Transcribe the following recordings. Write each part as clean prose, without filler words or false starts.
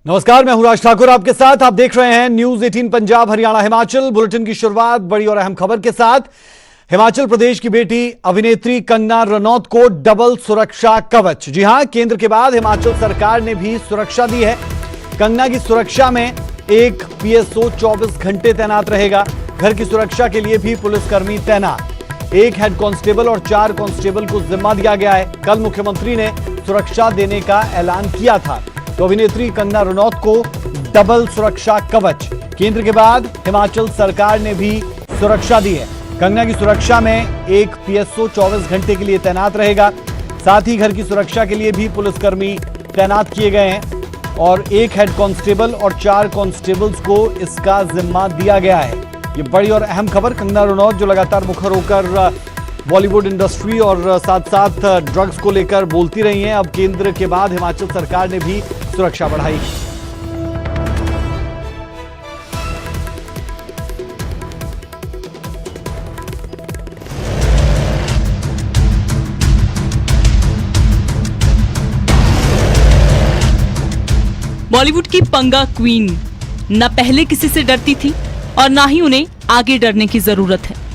नमस्कार, मैं हूं राज ठाकुर आपके साथ। आप देख रहे हैं न्यूज 18 पंजाब हरियाणा हिमाचल। बुलेटिन की शुरुआत बड़ी और अहम खबर के साथ। हिमाचल प्रदेश की बेटी अभिनेत्री कंगना रनौत को डबल सुरक्षा कवच। जी हां, केंद्र के बाद हिमाचल सरकार ने भी सुरक्षा दी है। कंगना की सुरक्षा में एक पीएसओ 24 घंटे तैनात रहेगा। घर की सुरक्षा के लिए भी पुलिसकर्मी तैनात। एक हेड कांस्टेबल और 4 कांस्टेबल को जिम्मा दिया गया है। कल मुख्यमंत्री ने सुरक्षा देने का ऐलान किया था, तो अभिनेत्री कंगना रनौत को डबल सुरक्षा कवच। केंद्र के बाद हिमाचल सरकार ने भी सुरक्षा दी है। कंगना की सुरक्षा में एक पीएसओ 24 घंटे के लिए तैनात रहेगा। साथ ही घर की सुरक्षा के लिए भी पुलिसकर्मी तैनात किए गए हैं और एक हेड कांस्टेबल और 4 कांस्टेबल्स को इसका जिम्मा दिया गया है। ये बड़ी और अहम खबर। कंगना रनौत जो लगातार मुखर होकर बॉलीवुड इंडस्ट्री और साथ साथ ड्रग्स को लेकर बोलती रही हैं, अब केंद्र के बाद हिमाचल सरकार ने भी सुरक्षा बढ़ाई। बॉलीवुड की पंगा क्वीन न पहले किसी से डरती थी और ना ही उन्हें आगे डरने की जरूरत है।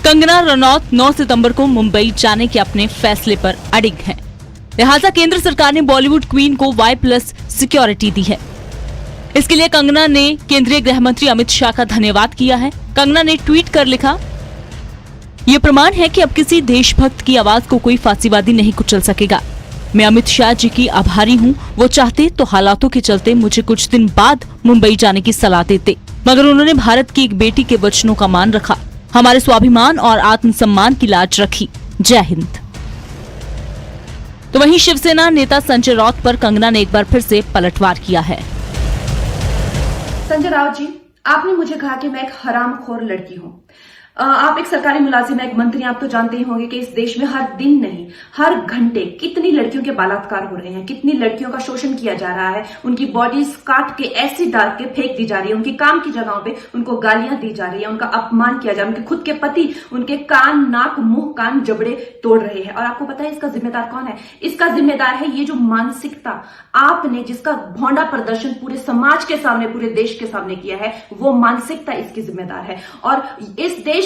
कंगना रनौत 9 सितंबर को मुंबई जाने के अपने फैसले पर अडिग हैं। लिहाजा केंद्र सरकार ने बॉलीवुड क्वीन को Y+ सिक्योरिटी दी है। इसके लिए कंगना ने केंद्रीय गृह मंत्री अमित शाह का धन्यवाद किया है। कंगना ने ट्वीट कर लिखा, यह प्रमाण है कि अब किसी देशभक्त की आवाज को कोई फांसीवादी नहीं कुचल सकेगा। मैं अमित शाह जी की आभारी हूँ। वो चाहते तो हालातों के चलते मुझे कुछ दिन बाद मुंबई जाने की सलाह देते, मगर उन्होंने भारत की एक बेटी के वचनों का मान रखा, हमारे स्वाभिमान और आत्मसम्मान की लाज रखी। जय हिंद। तो वहीं शिवसेना नेता संजय राउत पर कंगना ने एक बार फिर से पलटवार किया है। संजय राउत जी, आपने मुझे कहा कि मैं एक हरामखोर लड़की हूं। आप एक सरकारी मुलाजिम हैं, एक मंत्री, आप तो जानते ही होंगे कि इस देश में हर दिन नहीं हर घंटे कितनी लड़कियों के बलात्कार हो रहे हैं, कितनी लड़कियों का शोषण किया जा रहा है, उनकी बॉडीज काट के एसिड डाल के फेंक दी जा रही है, उनकी काम की जगहों पे उनको गालियां दी जा रही है, उनका अपमान किया जा रहा है, उनके खुद के पति उनके कान, नाक, मुंह, कान, जबड़े तोड़ रहे हैं। और आपको पता है इसका जिम्मेदार कौन है? इसका जिम्मेदार है ये जो मानसिकता आपने, जिसका भौंडा प्रदर्शन पूरे समाज के सामने, पूरे देश के सामने किया है, वो मानसिकता इसकी जिम्मेदार है। और इस देश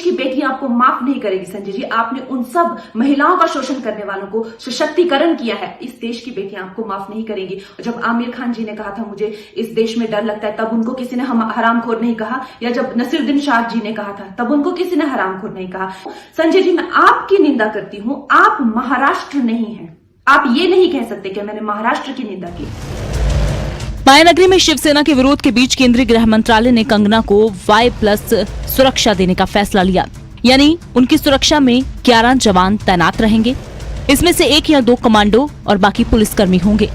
की बेटियां आपको माफ नहीं करेगी संजय जी। आपने उन सब महिलाओं का शोषण करने वालों को सशक्तिकरण किया है, इस देश की बेटियां आपको माफ नहीं करेंगी। जब आमिर खान जी ने कहा था मुझे इस देश में डर लगता है, तब उनको किसी ने हरामखोर नहीं कहा, या जब नसीरुद्दीन शाह जी ने कहा था तब उनको किसी ने हरामखोर नहीं कहा। संजय जी, मैं आपकी निंदा करती हूं, आप महाराष्ट्र नहीं है। आप ये नहीं कह सकते कि मैंने महाराष्ट्र की निंदा की। मायानगरी में शिवसेना के विरोध के बीच केंद्रीय गृह मंत्रालय ने कंगना को Y+ सुरक्षा देने का फैसला लिया, यानी उनकी सुरक्षा में 11 जवान तैनात रहेंगे। इसमें से 1 या 2 कमांडो और बाकी पुलिसकर्मी होंगे।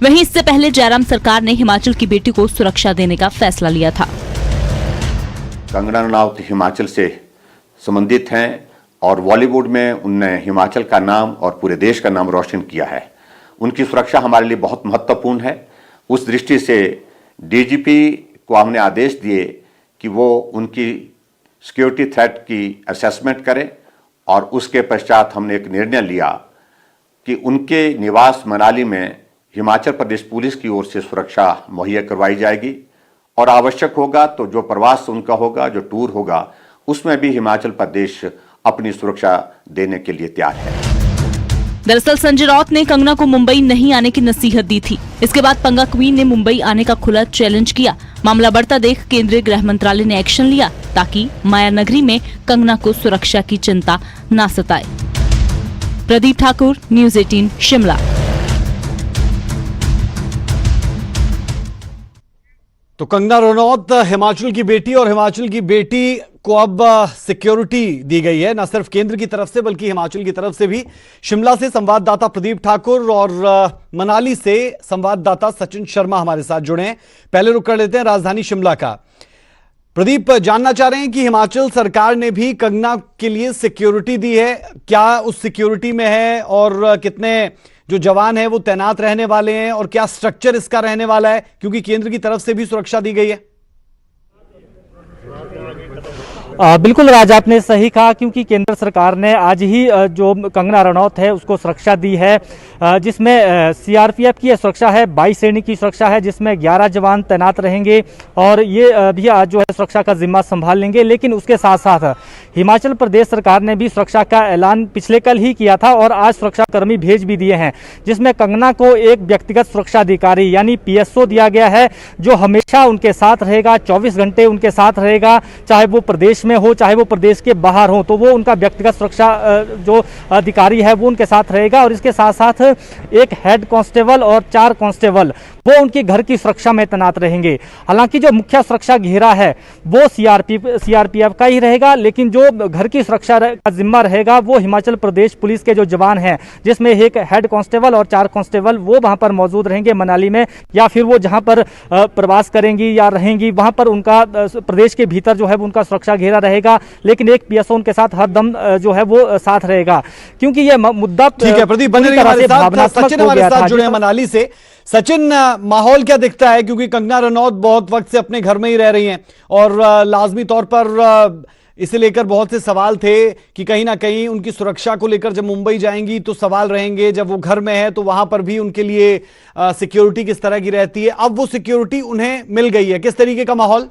वहीं इससे पहले जयराम सरकार ने हिमाचल की बेटी को सुरक्षा देने का फैसला लिया था। कंगना रनौत हिमाचल से संबंधित हैं और बॉलीवुड में उनने हिमाचल का नाम और पूरे देश का नाम रोशन किया है। उनकी सुरक्षा हमारे लिए बहुत महत्वपूर्ण है। उस दृष्टि से डीजीपी को हमने आदेश दिए कि वो उनकी सिक्योरिटी थ्रेट की असेसमेंट करें और उसके पश्चात हमने एक निर्णय लिया कि उनके निवास मनाली में हिमाचल प्रदेश पुलिस की ओर से सुरक्षा मुहैया करवाई जाएगी और आवश्यक होगा तो जो प्रवास उनका होगा, जो टूर होगा, उसमें भी हिमाचल प्रदेश अपनी सुरक्षा देने के लिए तैयार है। दरअसल संजय राउत ने कंगना को मुंबई नहीं आने की नसीहत दी थी। इसके बाद पंगा क्वीन ने मुंबई आने का खुला चैलेंज किया। मामला बढ़ता देख केंद्रीय गृह मंत्रालय ने एक्शन लिया ताकि मायानगरी में कंगना को सुरक्षा की चिंता न सताए। प्रदीप ठाकुर, न्यूज 18 शिमला। तो कंगना रनौत हिमाचल की बेटी, और हिमाचल की बेटी को अब सिक्योरिटी दी गई है, न सिर्फ केंद्र की तरफ से बल्कि हिमाचल की तरफ से भी। शिमला से संवाददाता प्रदीप ठाकुर और मनाली से संवाददाता सचिन शर्मा हमारे साथ जुड़े हैं। पहले रुक कर लेते हैं राजधानी शिमला का। प्रदीप, जानना चाह रहे हैं कि हिमाचल सरकार ने भी कंगना के लिए सिक्योरिटी दी है, क्या उस सिक्योरिटी में है और कितने जो जवान हैं वो तैनात रहने वाले हैं और क्या स्ट्रक्चर इसका रहने वाला है, क्योंकि केंद्र की तरफ से भी सुरक्षा दी गई है? बिल्कुल राज, आपने सही कहा, क्योंकि केंद्र सरकार ने आज ही जो कंगना रनौत है उसको सुरक्षा दी है, जिसमें सीआरपीएफ की सुरक्षा है, 22 श्रेणी की सुरक्षा है, जिसमें 11 जवान तैनात रहेंगे और ये भी आज जो है सुरक्षा का जिम्मा संभाल लेंगे। लेकिन उसके साथ साथ हिमाचल प्रदेश सरकार ने भी सुरक्षा का ऐलान पिछले कल ही किया था और आज सुरक्षा कर्मी भेज भी दिए हैं, जिसमें कंगना को एक व्यक्तिगत सुरक्षा अधिकारी यानी पीएसओ दिया गया है, जो हमेशा उनके साथ रहेगा, 24 घंटे उनके साथ रहेगा, चाहे वो प्रदेश में हो चाहे वो प्रदेश के बाहर हो, तो वो उनका व्यक्तिगत सुरक्षा जो अधिकारी है वो उनके साथ रहेगा। और इसके साथ साथ एक हेड कांस्टेबल और 4 कांस्टेबल वो उनके घर की सुरक्षा में तैनात रहेंगे। हालांकि जो मुख्य सुरक्षा घेरा है वो सीआरपीएफ का ही रहेगा, लेकिन जो घर की सुरक्षा का जिम्मा रहेगा वो हिमाचल प्रदेश पुलिस के जो जवान हैं, जिसमें एक हेड कांस्टेबल और 4 कांस्टेबल वो वहां पर मौजूद रहेंगे मनाली में, या फिर वो जहां पर प्रवास करेंगी या रहेंगी वहां पर उनका प्रदेश के भीतर जो है उनका सुरक्षा घेरा रहेगा। लेकिन एक पीएसओ उनके साथ हर दम जो है वो साथ रहेगा, क्योंकि ये मुद्दा ठीक है। प्रदीप बने हमारे साथ, सचिन हमारे साथ जुड़े हैं मनाली से। सचिन, माहौल क्या दिखता है, क्योंकि कंगना रनौत बहुत वक्त से अपने घर में ही रह रही हैं और लाजमी तौर पर इसे लेकर बहुत से सवाल थे कि कहीं ना कहीं उनकी सुरक्षा को लेकर जब मुंबई जाएंगी तो सवाल रहेंगे, जब वो घर में है तो वहां पर भी उनके लिए सिक्योरिटी किस तरह की रहती है। अब वो सिक्योरिटी उन्हें मिल गई है, किस तरीके का माहौल?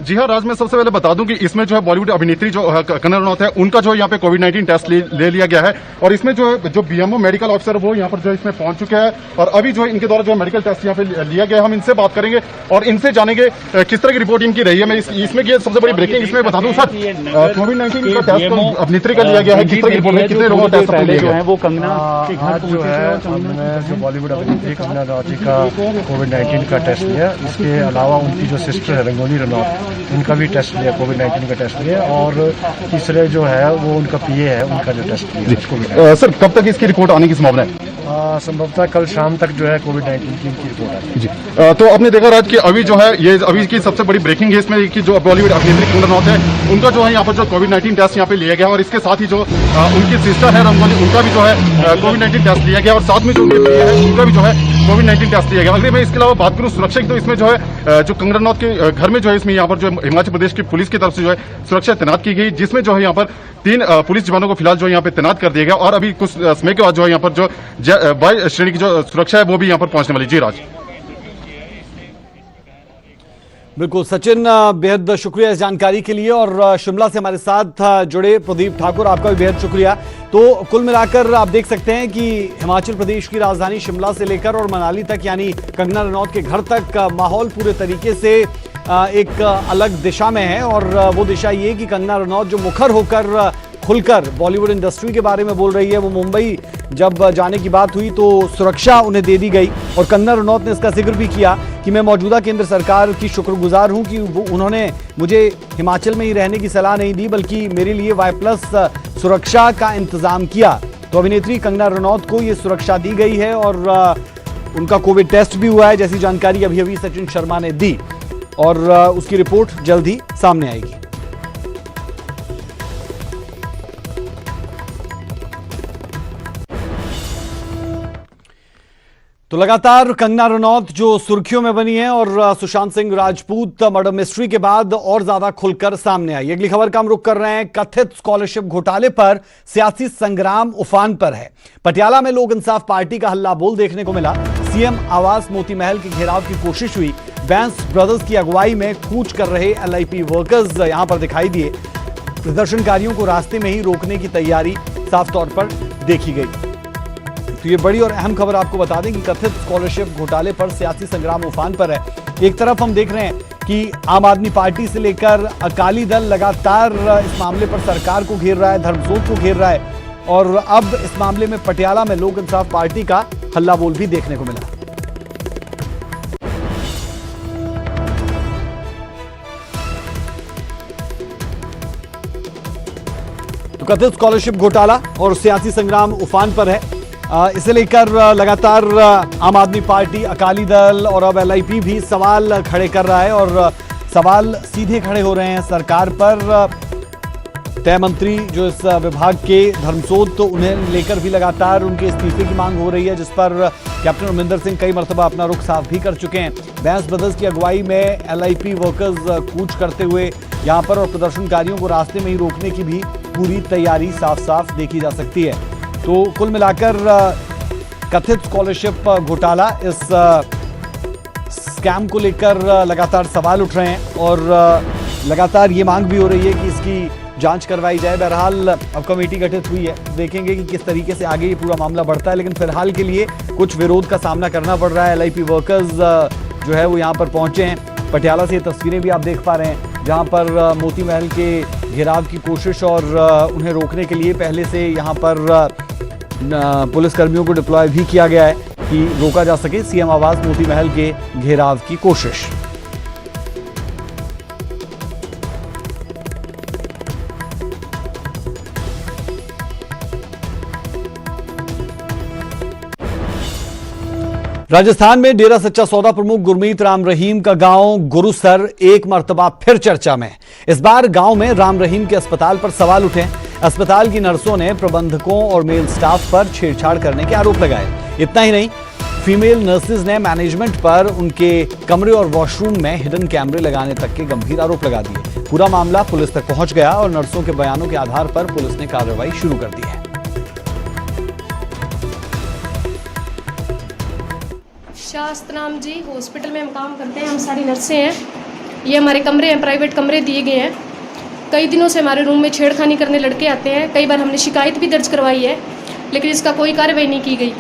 जी हाँ राज, मैं सबसे पहले बता दूं कि इसमें जो है बॉलीवुड अभिनेत्री जो कंगना रनौत है उनका जो यहाँ पे कोविड-19 टेस्ट ले लिया गया है और इसमें जो बीएमओ मेडिकल ऑफिसर वो यहाँ पर जो इसमें पहुंच चुके हैं और अभी जो इनके द्वारा जो मेडिकल टेस्ट यहाँ पे लिया गया है, हम इनसे बात करेंगे और इनसे जानेंगे किस तरह की रिपोर्ट इनकी रही है। मैं इसमें सबसे बड़ी ब्रेकिंग इसमें बता दूं सर, कोविड-19 का टेस्ट अभिनेत्री का लिया गया है, किस तरह की रिपोर्ट है, कितने लोगों का टेस्ट लिया है? वो कंगना आज जो है जो बॉलीवुड अभिनेत्री कंगना रनौत का कोविड-19 का टेस्ट लिया, इसके अलावा उनकी जो सिस्टर है रंगोली रनौत, उनका भी टेस्ट लिया, कोविड-19 का टेस्ट लिया और तीसरे जो है वो उनका पीए है, उनका जो टेस्ट लिया। सर कब तक इसकी रिपोर्ट आने की संभावना है? संभवतः कल शाम तक जो है कोविड-19 की इनकी रिपोर्ट आएगी। जी तो आपने देखा राज कि अभी जो है ये अभी की सबसे बड़ी ब्रेकिंग है इसमें कि जो बॉलीवुड अभिनेत्री कंगना रनौत है उनका जो है यहाँ पर जो कोविड-19 टेस्ट यहाँ पे लिया गया और इसके साथ ही जो उनकी सिस्टर है रंगोली, उनका भी जो है कोविड-19 टेस्ट लिया गया और साथ में जो उनके पीए है उनका भी जो है कोविड-19 टेस्ट लिया गया। अगर मैं इसके अलावा बात करूँ सुरक्षा की, तो इसमें जो है जो कंगना रनौत के घर में जो है इसमें यहाँ पर जो हिमाचल प्रदेश की पुलिस की तरफ से जो है सुरक्षा तैनात की गई, जिसमें जो है यहाँ पर 3 पुलिस जवानों को फिलहाल जो यहाँ पे तैनात कर दिया गया और अभी कुछ समय के बाद जो है यहाँ पर जो 22 श्रेणी की जो सुरक्षा है वो भी यहाँ पर पहुंचने वाली। जी राज। बिल्कुल सचिन, बेहद शुक्रिया इस जानकारी के लिए और शिमला से हमारे साथ जुड़े प्रदीप ठाकुर, आपका भी बेहद शुक्रिया। तो कुल मिलाकर आप देख सकते हैं कि हिमाचल प्रदेश की राजधानी शिमला से लेकर और मनाली तक यानी कंगना रनौत के घर तक माहौल पूरे तरीके से एक अलग दिशा में है और वो दिशा ये कि कंगना रनौत जो मुखर होकर खुलकर बॉलीवुड इंडस्ट्री के बारे में बोल रही है, वो मुंबई जब जाने की बात हुई तो सुरक्षा उन्हें दे दी गई और कंगना रनौत ने इसका जिक्र भी किया कि मैं मौजूदा केंद्र सरकार की शुक्रगुजार हूं कि उन्होंने मुझे हिमाचल में ही रहने की सलाह नहीं दी बल्कि मेरे लिए Y+ सुरक्षा का इंतजाम किया। तो अभिनेत्री कंगना रनौत को ये सुरक्षा दी गई है और उनका कोविड टेस्ट भी हुआ है, जैसी जानकारी अभी अभी सचिन शर्मा ने दी और उसकी रिपोर्ट जल्द ही सामने आएगी। तो लगातार कंगना रनौत जो सुर्खियों में बनी है और सुशांत सिंह राजपूत मर्डर मिस्ट्री के बाद और ज्यादा खुलकर सामने आई। अगली खबर का हम रुख कर रहे हैं। कथित स्कॉलरशिप घोटाले पर सियासी संग्राम उफान पर है। पटियाला में लोक इंसाफ पार्टी का हल्ला बोल देखने को मिला। सीएम आवास मोती महल के घेराव की कोशिश हुई। बैंस ब्रदर्स की अगुवाई में कूच कर रहे LIP वर्कर्स यहां पर दिखाई दिए। प्रदर्शनकारियों को रास्ते में ही रोकने की तैयारी साफ तौर पर देखी गई। तो ये बड़ी और अहम खबर आपको बता दें कि कथित स्कॉलरशिप घोटाले पर सियासी संग्राम उफान पर है। एक तरफ हम देख रहे हैं कि आम आदमी पार्टी से लेकर अकाली दल लगातार इस मामले पर सरकार को घेर रहा है, धर्मसोत को घेर रहा है और अब इस मामले में पटियाला में लोक इंसाफ पार्टी का हल्ला बोल भी देखने को मिला। तो कथित स्कॉलरशिप घोटाला और सियासी संग्राम उफान पर है। इसे लेकर लगातार आम आदमी पार्टी, अकाली दल और अब LIP भी सवाल खड़े कर रहा है और सवाल सीधे खड़े हो रहे हैं सरकार पर। तय मंत्री जो इस विभाग के धर्मसोत, तो उन्हें लेकर भी लगातार उनके इस्तीफे की मांग हो रही है, जिस पर कैप्टन अमरिंदर सिंह कई मरतबा अपना रुख साफ भी कर चुके हैं। बैंस ब्रदर्स की अगुवाई में LIP वर्कर्स कूच करते हुए यहां पर और प्रदर्शनकारियों को रास्ते में ही रोकने की भी पूरी तैयारी साफ साफ देखी जा सकती है। तो कुल मिलाकर कथित स्कॉलरशिप घोटाला, इस स्कैम को लेकर लगातार सवाल उठ रहे हैं और लगातार ये मांग भी हो रही है कि इसकी जांच करवाई जाए। बहरहाल अब कमेटी गठित हुई है, देखेंगे कि किस तरीके से आगे ये पूरा मामला बढ़ता है, लेकिन फिलहाल के लिए कुछ विरोध का सामना करना पड़ रहा है। LIP वर्कर्स जो है वो यहाँ पर पहुंचे हैं। पटियाला से ये तस्वीरें भी आप देख पा रहे हैं, जहाँ पर मोती महल के घेराव की कोशिश और उन्हें रोकने के लिए पहले से यहाँ पर पुलिसकर्मियों को डिप्लॉय भी किया गया है कि रोका जा सके CM आवास मोती महल के घेराव की कोशिश। राजस्थान में डेरा सच्चा सौदा प्रमुख गुरमीत राम रहीम का गांव गुरुसर एक मर्तबा फिर चर्चा में। इस बार गांव में राम रहीम के अस्पताल पर सवाल उठे। अस्पताल की नर्सों ने प्रबंधकों और मेल स्टाफ पर छेड़छाड़ करने के आरोप लगाए। इतना ही नहीं, फीमेल नर्सेज ने मैनेजमेंट पर उनके कमरे और वॉशरूम में हिडन कैमरे लगाने तक के गंभीर आरोप लगा दिए। पूरा मामला पुलिस तक पहुंच गया और नर्सों के बयानों के आधार पर पुलिस ने कार्रवाई शुरू कर दी है। शास्त्रनाम जी हॉस्पिटल में हम काम करते हैं, हम सारी नर्सें हैं। ये हमारे कमरे हैं, प्राइवेट कमरे दिए गए हैं। कई दिनों से हमारे रूम में छेड़खानी करने लड़के आते हैं। कई बार हमने शिकायत भी दर्ज करवाई है, लेकिन इसका कोई कार्रवाई नहीं की गई।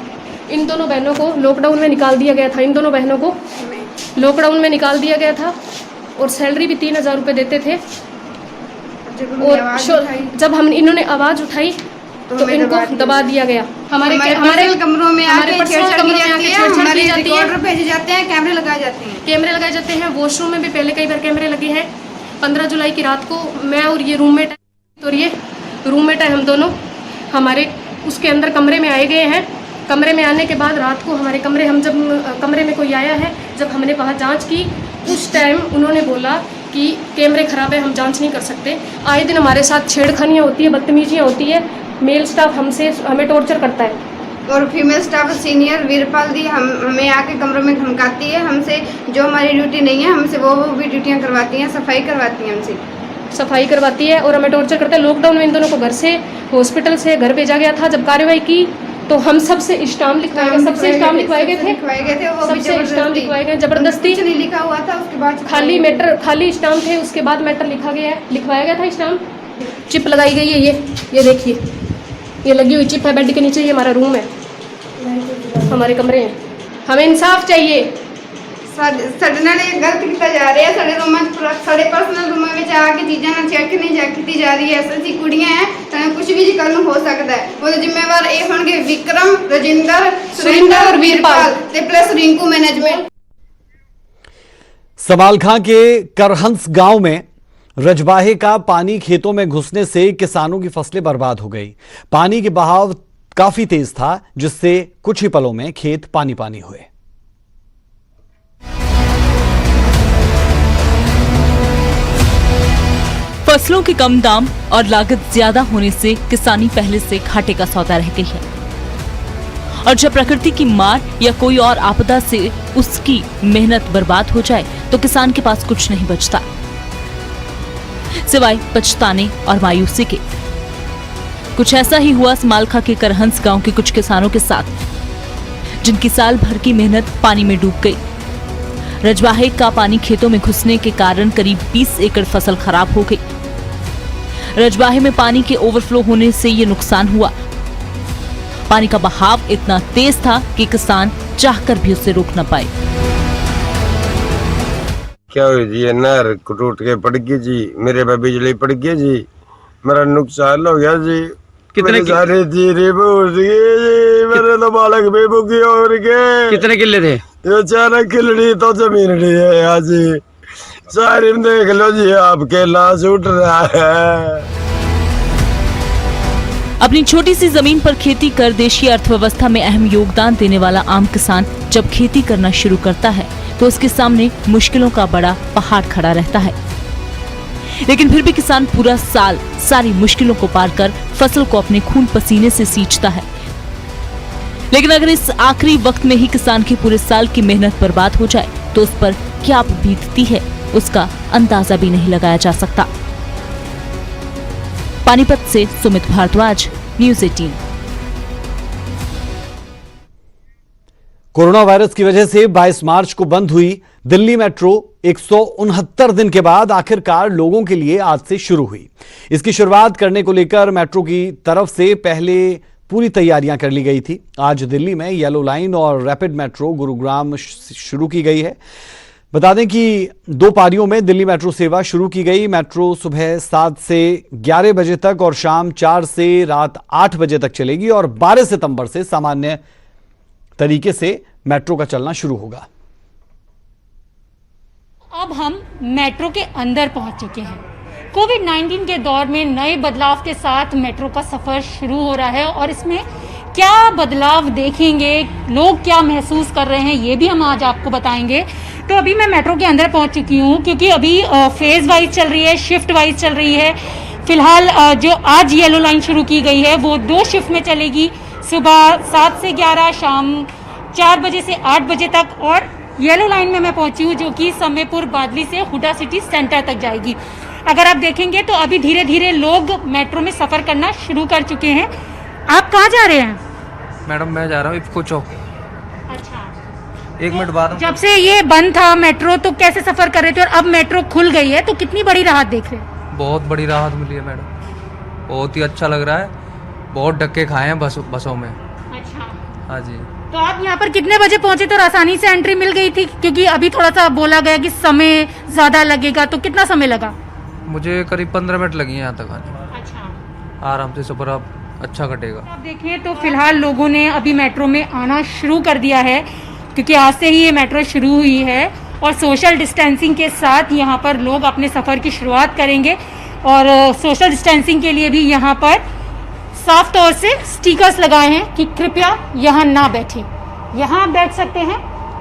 इन दोनों बहनों को लॉकडाउन में निकाल दिया गया था। इन दोनों बहनों को लॉकडाउन में निकाल दिया गया था और सैलरी भी 3000 रुपये देते थे। और जब हम इन्होंने आवाज़ उठाई तो इनको दबा दिया गया। हमारे कमरों में आके छेड़छाड़ की जाती है, हमारे जाती है, रिकॉर्डर भेजे जाते हैं, कैमरे लगाए जाते हैं। वॉशरूम में भी पहले कई बार कैमरे लगे हैं। 15 जुलाई की रात को मैं और ये रूममेट है, हम दोनों हमारे उसके अंदर कमरे में आए गए हैं। कमरे में आने के बाद रात को हमारे जब कमरे में कोई आया है, जब हमने वहाँ जांच की, उस टाइम उन्होंने बोला कि कैमरे खराब है, हम जांच नहीं कर सकते। आए दिन हमारे साथ छेड़खानियाँ होती है, बदतमीजियाँ होती है। मेल स्टाफ हमें टॉर्चर करता है और फीमेल स्टाफ सीनियर वीरपाल दी हमें आके कमरों में धमकाती है। हमसे जो हमारी ड्यूटी नहीं है, हमसे वो भी ड्यूटियाँ करवाती हैं, सफाई करवाती हैं, हमसे सफाई करवाती है और हमें टॉर्चर करता है। लॉकडाउन में इन दोनों को घर से हॉस्पिटल से घर भेजा गया था। जब कार्रवाई की तो हम सबसे स्टाम्प लिखवाए गए, सबसे स्टाम्प लिखवाए गए थे, जबरदस्ती नहीं लिखा हुआ था। उसके बाद खाली स्टाम्प थे, उसके बाद मैटर लिखवाया गया था। स्टाम्प चिप लगाई गई है, ये देखिए, ये लगी हुई चिप है बेड के नीचे। ये हमारा रूम है, हमारे कमरे हैं, हमें इंसाफ चाहिए। ਸਾਡੇ ਨਾਲ ਇਹ ਗਲਤ ਕੀਤਾ ਜਾ ਰਿਹਾ ਹੈ। ਸਾਡੇ ਰੂਮਾਂ 'ਚ ਸਾਡੇ ਪਰਸਨਲ ਰੂਮਾਂ ਵਿੱਚ ਆ ਕੇ ਚੀਜ਼ਾਂ ਨਾਲ ਚੈੱਕ ਨਹੀਂ ਕੀਤੀ ਜਾ ਰਹੀ ਹੈ। ਅਸੀਂ ਕੁੜੀਆਂ ਹੈ ਤਾਂ ਕੁਝ ਵੀ ਜੀ ਕੱਲ ਨੂੰ ਹੋ ਸਕਦਾ ਹੈ। ਉਹਦੇ ਜ਼ਿੰਮੇਵਾਰ ਇਹ ਹੋਣਗੇ ਵਿਕਰਮ, ਰਜਿੰਦਰ, ਸੁਰਿੰਦਰ और वीरपाल ਤੇ प्लस रिंकू मैनेजमेंट। समालखां के करहंस गांव में रजबाहे का पानी खेतों में घुसने से किसानों की फसलें बर्बाद हो गई। पानी के बहाव काफी तेज था, जिससे कुछ ही पलों में खेत पानी पानी हुए। फसलों के कम दाम और लागत ज्यादा होने से किसानी पहले से घाटे का सौदा रह गई है और जब प्रकृति की मार या कोई और आपदा से उसकी मेहनत बर्बाद हो जाए तो किसान के पास कुछ नहीं बचता सिवाय पछताने और मायूसी के। कुछ ऐसा ही हुआ समालखा के करहंस गांव के कुछ किसानों के साथ, जिनकी साल भर की मेहनत पानी में डूब गई। रजवाहे का पानी खेतों में घुसने के कारण करीब 20 एकड़ फसल खराब हो गई। रजवाहे में पानी के ओवरफ्लो होने से ये नुकसान हुआ। पानी का बहाव इतना तेज था कि किसान चाहकर भी उसे रोक न पाए। क्या हुई जी, नहर टूट के पड़ गई जी, मेरे पे बिजली पड़ गई जी, मेरा नुकसान हो गया जी। कितने सारे जीरे बूझ गए जी, मेरे तो बालक बेबुकी और गए। कितने किले थे? ये 4 किले तो जमीन नहीं है आज जी। सारी देख लो जी, आपके लाश उठ रहा है। अपनी छोटी सी जमीन पर खेती कर देशी अर्थव्यवस्था में अहम योगदान देने वाला आम किसान जब खेती करना शुरू करता है तो उसके सामने मुश्किलों का बड़ा पहाड़ खड़ा रहता है। लेकिन फिर भी किसान पूरा साल सारी मुश्किलों को पार कर फसल को अपने खून पसीने से सींचता है। लेकिन अगर इस आखिरी वक्त में ही किसान की पूरे साल की मेहनत बर्बाद हो जाए तो उस पर क्या बीतती है उसका अंदाजा भी नहीं लगाया जा सकता। पानीपत से Sumit Bhardwaj, news 18। Corona virus की वजह से 22 मार्च को बंद हुई दिल्ली मेट्रो 169 दिन के बाद आखिरकार लोगों के लिए आज से शुरू हुई। इसकी शुरुआत करने को लेकर मेट्रो की तरफ से पहले पूरी तैयारियां कर ली गई थी। आज दिल्ली में येलो लाइन और रैपिड मेट्रो गुरुग्राम शुरू की गई है। बता दें कि 2 पारियों में दिल्ली मेट्रो सेवा शुरू की गई। मेट्रो सुबह 7 से 11 बजे तक और शाम 4 से रात 8 बजे तक चलेगी और 12 सितंबर से सामान्य तरीके से मेट्रो का चलना शुरू होगा। अब हम मेट्रो के अंदर पहुंच चुके हैं। कोविड-19 के दौर में नए बदलाव के साथ मेट्रो का सफर शुरू हो रहा है और इसमें क्या बदलाव देखेंगे, लोग क्या महसूस कर रहे हैं, ये भी हम आज आपको बताएंगे। तो अभी मैं मेट्रो के अंदर पहुंच चुकी हूँ क्योंकि अभी फेज वाइज चल रही है, शिफ्ट वाइज चल रही है। फिलहाल जो आज येलो लाइन शुरू की गई है वो 2 शिफ्ट में चलेगी, सुबह 7 से 11, शाम 4 बजे से 8 बजे तक। और येलो लाइन में मैं पहुंची हूँ जो कि समयपुर बादली से हुडा सिटी सेंटर तक जाएगी। अगर आप देखेंगे तो अभी धीरे धीरे लोग मेट्रो में सफर करना शुरू कर चुके हैं। आप कहाँ जा रहे हैं? मैडम मैं जा रहा हूँ इफ्को चौक। अच्छा, 1 मिनट बाद। जब से ये बंद था मेट्रो तो कैसे सफर कर रहे थे और अब मेट्रो खुल गई है तो कितनी बड़ी राहत देख रहे हैं? बहुत बड़ी राहत मिली है मैडम, बहुत ही अच्छा लग रहा है। बहुत धक्के खाए हैं बसों में। अच्छा, हाँ जी। तो आप यहाँ पर कितने बजे पहुंचे तो आसानी से एंट्री मिल गई थी? क्योंकि अभी थोड़ा सा बोला गया कि समय ज्यादा लगेगा, तो कितना समय लगा? मुझे करीब 15 मिनट लगी हैं यहाँ तक आने। अच्छा, आराम से सफर अब अच्छा कटेगा। आप देखें तो फिलहाल लोगों ने अभी मेट्रो में आना शुरू कर दिया है क्योंकि आज से ही ये मेट्रो शुरू हुई है और सोशल डिस्टेंसिंग के साथ यहाँ पर लोग अपने सफ़र की शुरुआत करेंगे। और सोशल डिस्टेंसिंग के लिए भी यहाँ पर साफ तौर से स्टिकर्स लगाए हैं कि कृपया यहाँ ना बैठें। यहाँ आप बैठ सकते हैं,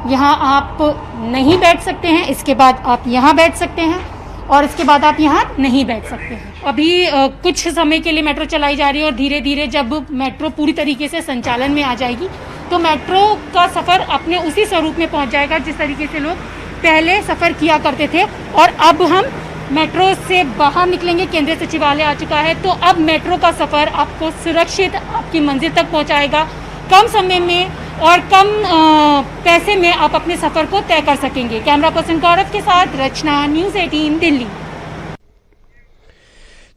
यहाँ आप नहीं बैठ सकते हैं, इसके बाद आप यहाँ बैठ सकते हैं और इसके बाद आप यहाँ नहीं बैठ सकते हैं। अभी कुछ समय के लिए मेट्रो चलाई जा रही है और धीरे धीरे जब मेट्रो पूरी तरीके से संचालन में आ जाएगी तो मेट्रो का सफ़र अपने उसी स्वरूप में पहुँच जाएगा जिस तरीके से लोग पहले सफ़र किया करते थे। और अब हम मेट्रो से बाहर निकलेंगे, केंद्रीय सचिवालय आ चुका है, तो अब मेट्रो का सफ़र आपको सुरक्षित आपकी मंजिल तक पहुँचाएगा। कम समय में और कम पैसे में आप अपने सफ़र को तय कर सकेंगे। कैमरा पर्सन गौरव के साथ रचना, न्यूज़ 18 दिल्ली।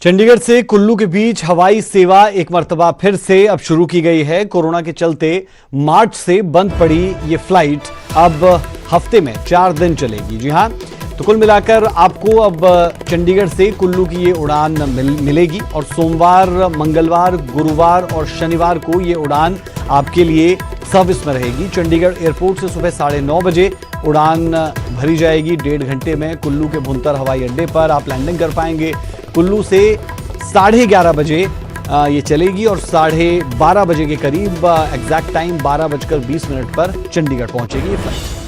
चंडीगढ़ से कुल्लू के बीच हवाई सेवा एक मर्तबा फिर से अब शुरू की गई है। कोरोना के चलते मार्च से बंद पड़ी ये फ्लाइट अब हफ्ते में 4 दिन चलेगी। जी हां, तो कुल मिलाकर आपको अब चंडीगढ़ से कुल्लू की ये उड़ान मिलेगी और सोमवार, मंगलवार, गुरुवार और शनिवार को ये उड़ान आपके लिए सर्विस में रहेगी। चंडीगढ़ एयरपोर्ट से सुबह 9:30 बजे उड़ान भरी जाएगी। 1.5 घंटे में कुल्लू के भुंतर हवाई अड्डे पर आप लैंडिंग कर पाएंगे। कुल्लू से 11:30 बजे ये चलेगी और 12:30 बजे के करीब एग्जैक्ट टाइम 12:20 पर चंडीगढ़ पहुंचेगी ये फ्लाइट।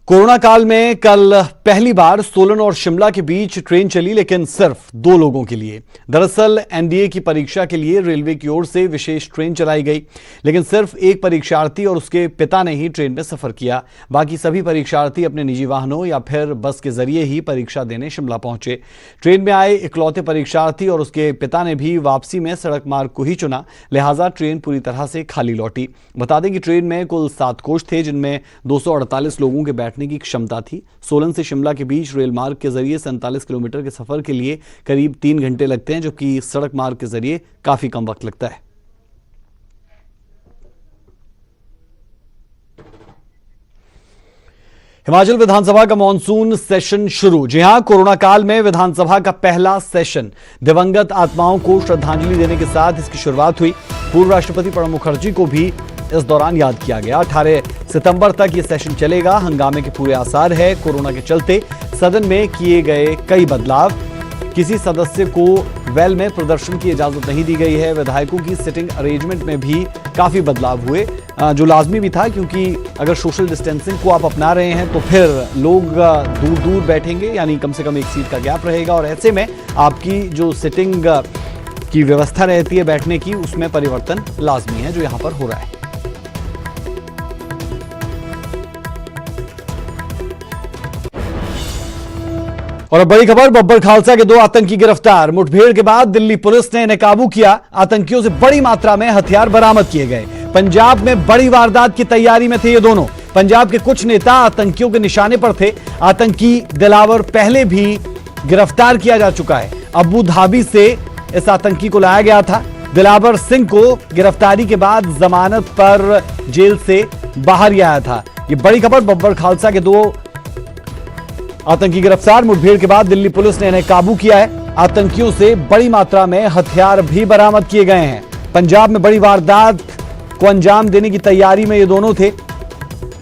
कोरोना काल में कल पहली बार सोलन और शिमला के बीच ट्रेन चली, लेकिन सिर्फ 2 लोगों के लिए। दरअसल एनडीए की परीक्षा के लिए रेलवे की ओर से विशेष ट्रेन चलाई गई, लेकिन सिर्फ एक परीक्षार्थी और उसके पिता ने ही ट्रेन में सफर किया। बाकी सभी परीक्षार्थी अपने निजी वाहनों या फिर बस के जरिए ही परीक्षा देने शिमला पहुंचे। ट्रेन में आए इकलौते परीक्षार्थी और उसके पिता ने भी वापसी में सड़क मार्ग को ही चुना, लिहाजा ट्रेन पूरी तरह से खाली लौटी। बता दें कि ट्रेन में कुल 7 कोच थे, जिनमें 248 लोगों के बैठने की क्षमता थी। सोलन से शिमला के बीच रेल मार्ग के जरिए 47 किलोमीटर के सफर के लिए करीब 3 घंटे लगते हैं, जबकि सड़क मार्ग के जरिए काफी कम वक्त लगता है। हिमाचल विधानसभा का मॉनसून सेशन शुरू। जी हां, कोरोना काल में विधानसभा का पहला सेशन दिवंगत आत्माओं को श्रद्धांजलि देने के साथ इसकी शुरुआत हुई। पूर्व राष्ट्रपति प्रणब मुखर्जी को भी इस दौरान याद किया गया। 18 सितंबर तक ये सेशन चलेगा। हंगामे के पूरे आसार है। कोरोना के चलते सदन में किए गए कई बदलाव। किसी सदस्य को वेल में प्रदर्शन की इजाजत नहीं दी गई है। विधायकों की सिटिंग अरेंजमेंट में भी काफी बदलाव हुए, जो लाजमी भी था, क्योंकि अगर सोशल डिस्टेंसिंग को आप अपना रहे हैं तो फिर लोग दूर दूर बैठेंगे, यानी कम से कम एक सीट का गैप रहेगा, और ऐसे में आपकी जो सिटिंग की व्यवस्था रहती है बैठने की, उसमें परिवर्तन लाजमी है, जो यहां पर हो रहा है। और अब बड़ी खबर, बब्बर खालसा के 2 आतंकी गिरफ्तार। मुठभेड़ के बाद दिल्ली पुलिस ने इन्हें काबू किया। आतंकियों से बड़ी मात्रा में हथियार बरामद किए गए। पंजाब में बड़ी वारदात की तैयारी में थे ये दोनों। पंजाब के कुछ नेता आतंकियों के निशाने पर थे। आतंकी दिलावर पहले भी गिरफ्तार किया जा चुका है। अबू धाबी से इस आतंकी को लाया गया था। दिलावर सिंह को गिरफ्तारी के बाद जमानत पर जेल से बाहर ही आया था। ये बड़ी खबर, बब्बर खालसा के 2 आतंकी गिरफ्तार। मुठभेड़ के बाद दिल्ली पुलिस ने इन्हें काबू किया है। आतंकियों से बड़ी मात्रा में हथियार भी बरामद किए गए हैं। पंजाब में बड़ी वारदात को अंजाम देने की तैयारी में ये दोनों थे।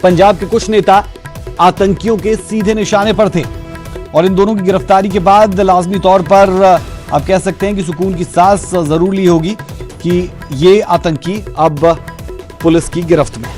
पंजाब के कुछ नेता आतंकियों के सीधे निशाने पर थे, और इन दोनों की गिरफ्तारी के बाद लाजमी तौर पर आप कह सकते हैं कि सुकून की सांस जरूर ली होगी कि ये आतंकी अब पुलिस की गिरफ्त में।